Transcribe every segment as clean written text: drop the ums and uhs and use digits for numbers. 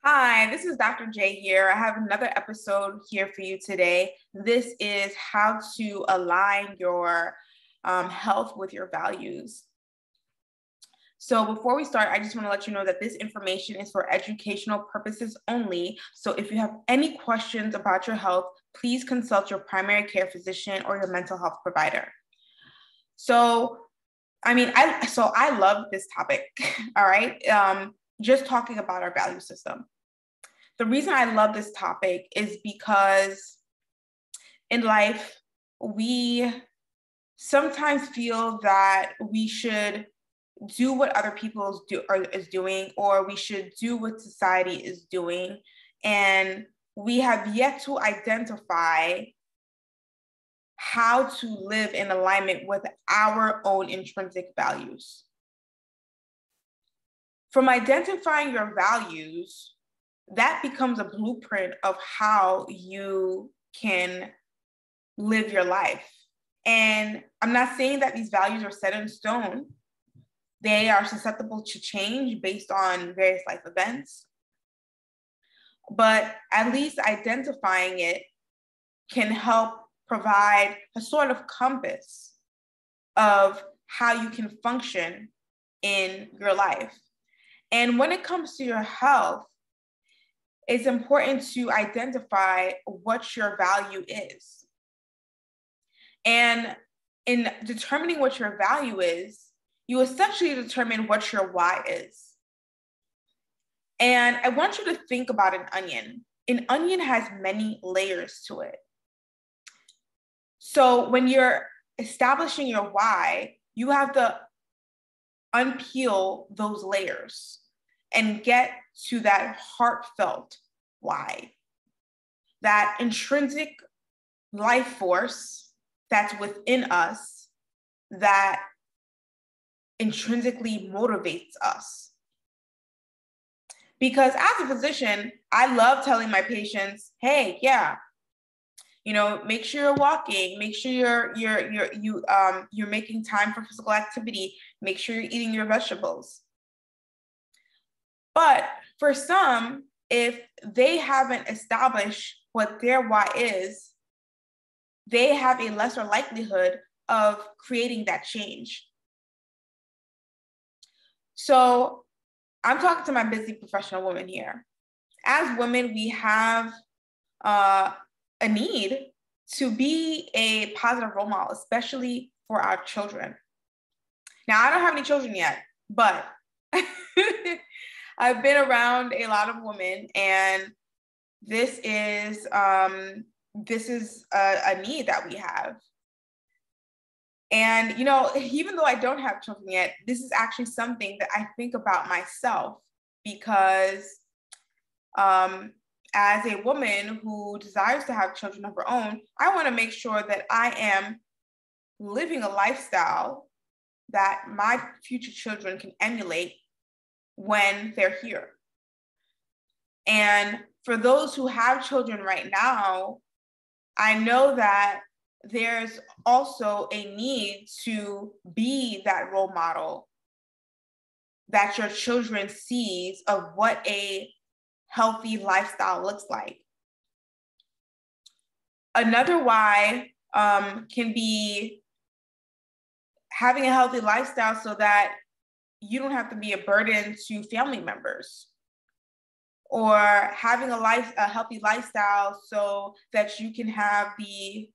Hi, this is Dr. J here. I have another episode here for you today. This is how to align your health with your values. So before we start, I just want to let you know that this information is for educational purposes only. So if you have any questions about your health, please consult your primary care physician or your mental health provider. I love this topic. All right. Just talking about our value system. The reason I love this topic is because in life, we sometimes feel that we should do what other people is doing, or we should do what society is doing. And we have yet to identify how to live in alignment with our own intrinsic values. From identifying your values, that becomes a blueprint of how you can live your life. And I'm not saying that these values are set in stone. They are susceptible to change based on various life events. But at least identifying it can help provide a sort of compass of how you can function in your life. And when it comes to your health, it's important to identify what your value is. And in determining what your value is, you essentially determine what your why is. And I want you to think about an onion. An onion has many layers to it. So when you're establishing your why, you have to unpeel those layers and get to that heartfelt why, that intrinsic life force that's within us that intrinsically motivates us. Because as a physician, I love telling my patients, hey, yeah, make sure you're walking, make sure you're making time for physical activity, make sure you're eating your vegetables. But for some, if they haven't established what their why is, they have a lesser likelihood of creating that change. So I'm talking to my busy professional woman here. As women, we have a need to be a positive role model, especially for our children. Now, I don't have any children yet, but I've been around a lot of women, and this is a need that we have. And, even though I don't have children yet, this is actually something that I think about myself because as a woman who desires to have children of her own, I want to make sure that I am living a lifestyle that my future children can emulate when they're here. And for those who have children right now, I know that there's also a need to be that role model that your children sees of what a healthy lifestyle looks like. Another why can be having a healthy lifestyle so that you don't have to be a burden to family members, or having a healthy lifestyle so that you can have the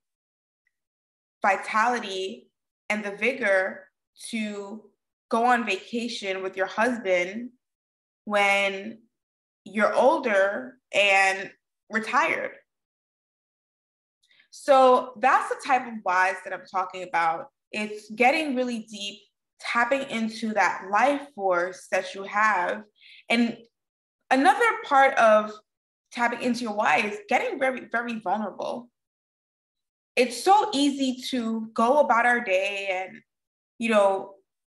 vitality and the vigor to go on vacation with your husband when you're older and retired. So that's the type of whys that I'm talking about. It's getting really deep, tapping into that life force that you have. And another part of tapping into your why is getting very, very vulnerable. It's so easy to go about our day and,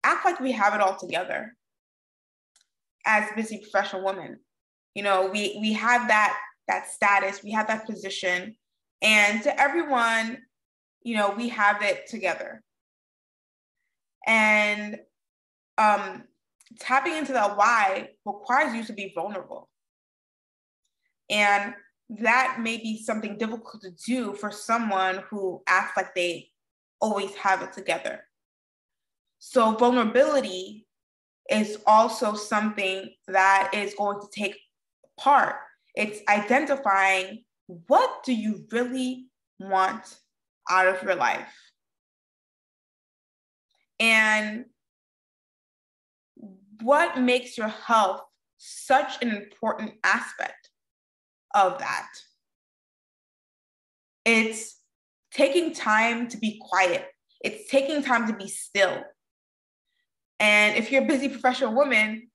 act like we have it all together as busy professional women. We have that status, we have that position, and to everyone, we have it together. And tapping into that why requires you to be vulnerable. And that may be something difficult to do for someone who acts like they always have it together. So vulnerability is also something that is going to take part. It's identifying, what do you really want out of your life? And what makes your health such an important aspect of that? It's taking time to be quiet. It's taking time to be still. And if you're a busy professional woman,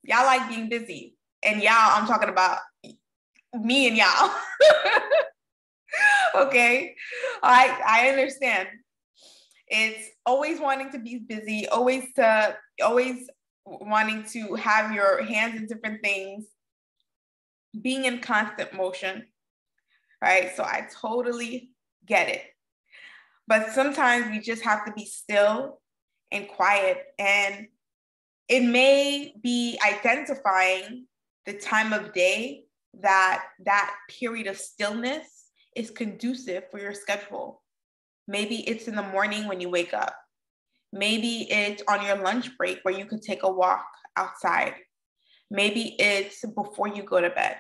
y'all like being busy. And y'all, I'm talking about me and y'all. Okay. I understand. It's always wanting to be busy, always wanting to have your hands in different things, being in constant motion, right? So I totally get it. But sometimes we just have to be still and quiet. And it may be identifying the time of day that period of stillness is conducive for your schedule. Maybe it's in the morning when you wake up. Maybe it's on your lunch break where you could take a walk outside. Maybe it's before you go to bed.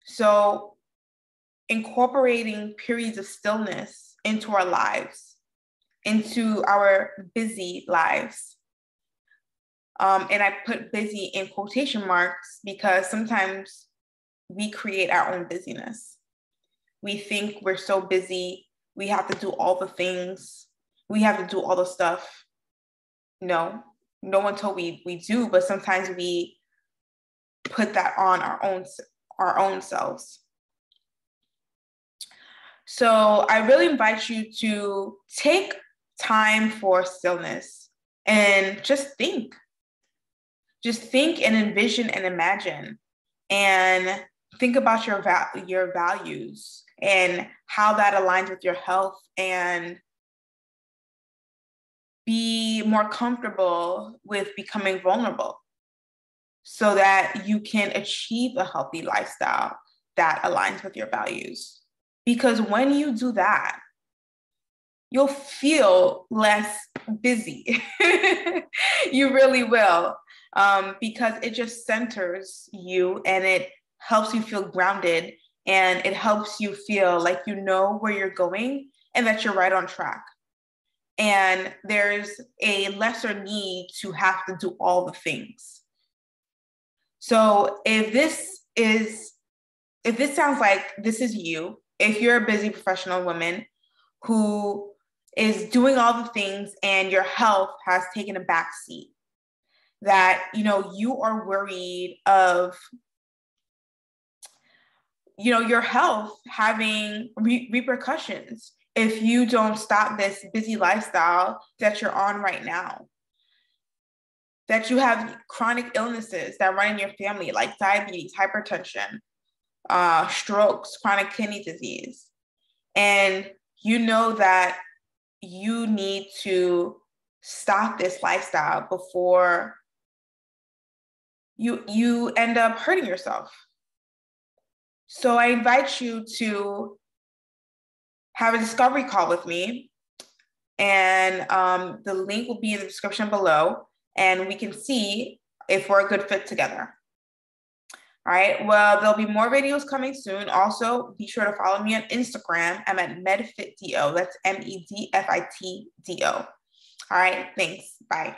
So incorporating periods of stillness into our lives, into our busy lives. And I put busy in quotation marks because sometimes we create our own busyness. We think we're so busy, we have to do all the things, we have to do all the stuff. No one told we do, but sometimes we put that on our own selves. So I really invite you to take time for stillness and just think. Just think and envision and imagine, and think about your values and how that aligns with your health, and be more comfortable with becoming vulnerable so that you can achieve a healthy lifestyle that aligns with your values. Because when you do that, you'll feel less busy. You really will, because it just centers you and it helps you feel grounded, and it helps you feel like you know where you're going and that you're right on track. And there's a lesser need to have to do all the things. So if this sounds like this is you, if you're a busy professional woman who is doing all the things and your health has taken a back seat, that you are worried of your health having repercussions if you don't stop this busy lifestyle that you're on right now, that you have chronic illnesses that run in your family like diabetes, hypertension, strokes, chronic kidney disease, and you know that you need to stop this lifestyle before you end up hurting yourself. So I invite you to have a discovery call with me, and the link will be in the description below, and we can see if we're a good fit together. All right, well, there'll be more videos coming soon. Also, be sure to follow me on Instagram. I'm at medfitdo. That's MEDFITDO. All right, thanks. Bye.